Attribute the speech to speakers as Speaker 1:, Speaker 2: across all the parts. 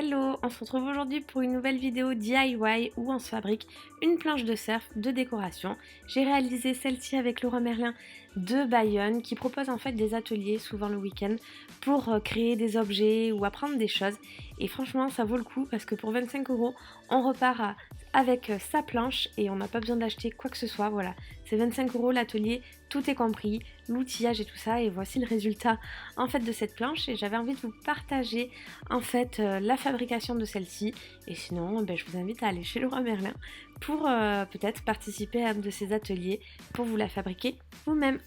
Speaker 1: Hello, on se retrouve aujourd'hui pour une nouvelle vidéo DIY où on se fabrique une planche de surf de décoration. J'ai réalisé celle-ci avec Leroy Merlin de Bayonne qui propose en fait des ateliers souvent le week-end pour créer des objets ou apprendre des choses. Et franchement ça vaut le coup parce que pour 25 € on repart avec sa planche et on n'a pas besoin d'acheter quoi que ce soit. Voilà, c'est 25 € l'atelier, tout est compris, l'outillage et tout ça. Et voici le résultat en fait de cette planche et j'avais envie de vous partager en fait la fabrication de celle-ci. Et sinon je vous invite à aller chez Leroy Merlin pour peut-être participer à un de ces ateliers pour vous la fabriquer vous-même.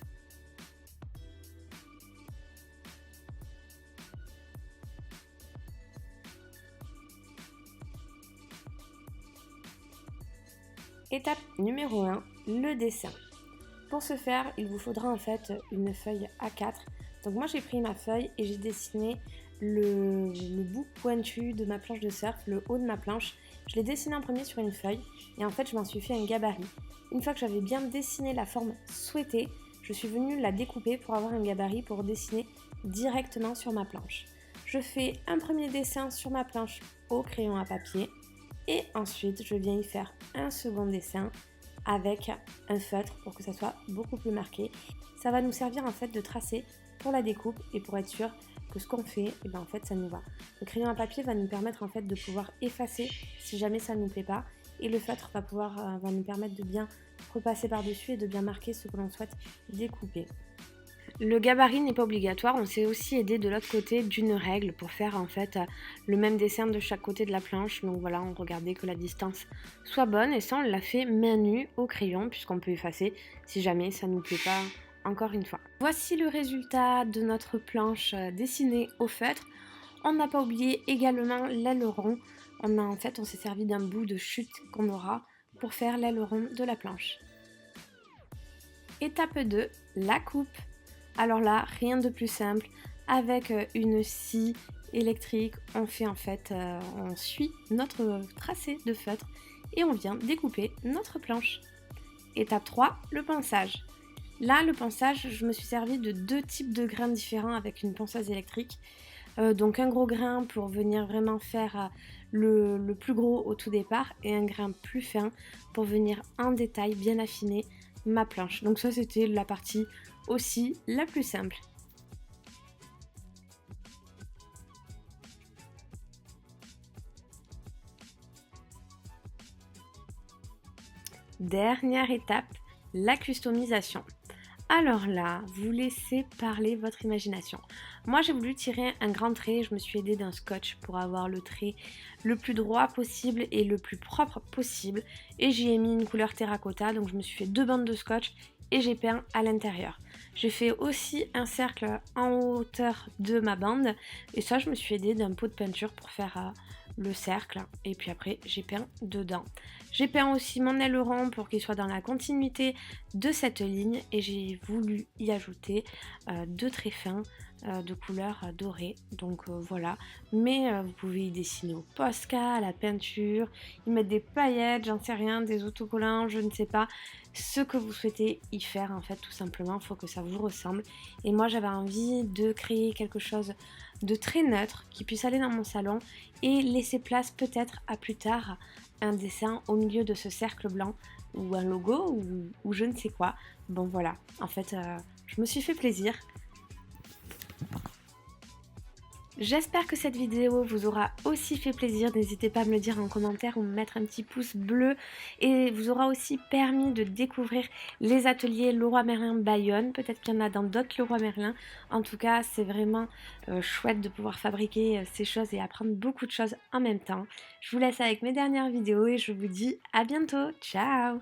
Speaker 1: Étape numéro 1, le dessin. Pour ce faire, il vous faudra en fait une feuille A4. Donc moi j'ai pris ma feuille et j'ai dessiné le bout pointu de ma planche de surf, le haut de ma planche. Je l'ai dessiné en premier sur une feuille et en fait je m'en suis fait un gabarit. Une fois que j'avais bien dessiné la forme souhaitée, je suis venue la découper pour avoir un gabarit pour dessiner directement sur ma planche. Je fais un premier dessin sur ma planche au crayon à papier et ensuite je viens y faire un second dessin avec un feutre pour que ça soit beaucoup plus marqué. Ça va nous servir en fait de tracer pour la découpe et pour être sûr que ce qu'on fait, et en fait ça nous va. Le crayon à papier va nous permettre en fait de pouvoir effacer si jamais ça ne nous plaît pas et le feutre va nous permettre de bien repasser par-dessus et de bien marquer ce que l'on souhaite découper. Le gabarit n'est pas obligatoire, on s'est aussi aidé de l'autre côté d'une règle pour faire en fait le même dessin de chaque côté de la planche. Donc voilà, on regardait que la distance soit bonne et ça on l'a fait main nue au crayon puisqu'on peut effacer si jamais ça ne nous plaît pas encore une fois. Voici le résultat de notre planche dessinée au feutre. On n'a pas oublié également l'aileron. On s'est servi d'un bout de chute qu'on aura pour faire l'aileron de la planche. Étape 2, la coupe. Alors là, rien de plus simple, avec une scie électrique, on suit notre tracé de feutre et on vient découper notre planche. Étape 3, le ponçage. Là, le ponçage, je me suis servi de deux types de grains différents avec une ponceuse électrique. Donc un gros grain pour venir vraiment faire le plus gros au tout départ et un grain plus fin pour venir en détail bien affiner ma planche. Donc ça c'était la partie aussi la plus simple. Dernière étape, la customisation. Alors là, vous laissez parler votre imagination. Moi j'ai voulu tirer un grand trait, je me suis aidée d'un scotch pour avoir le trait le plus droit possible et le plus propre possible. Et j'y ai mis une couleur terracotta, donc je me suis fait deux bandes de scotch et j'ai peint à l'intérieur. J'ai fait aussi un cercle en hauteur de ma bande et ça je me suis aidée d'un pot de peinture pour faire le cercle et puis après j'ai peint dedans. J'ai peint aussi mon aileron pour qu'il soit dans la continuité de cette ligne et j'ai voulu y ajouter deux traits fins de couleur dorée. Donc voilà, mais vous pouvez y dessiner au Posca, à la peinture, y mettre des paillettes, j'en sais rien, des autocollants, je ne sais pas. Ce que vous souhaitez y faire en fait tout simplement, il faut que ça vous ressemble. Et moi j'avais envie de créer quelque chose de très neutre qui puisse aller dans mon salon et laisser place peut-être à plus tard un dessin au milieu de ce cercle blanc ou un logo ou je ne sais quoi. Bon voilà, en fait je me suis fait plaisir. J'espère que cette vidéo vous aura aussi fait plaisir, n'hésitez pas à me le dire en commentaire ou me mettre un petit pouce bleu et vous aura aussi permis de découvrir les ateliers Leroy Merlin Bayonne, peut-être qu'il y en a dans d'autres Leroy Merlin, en tout cas c'est vraiment chouette de pouvoir fabriquer ces choses et apprendre beaucoup de choses en même temps. Je vous laisse avec mes dernières vidéos et je vous dis à bientôt, ciao!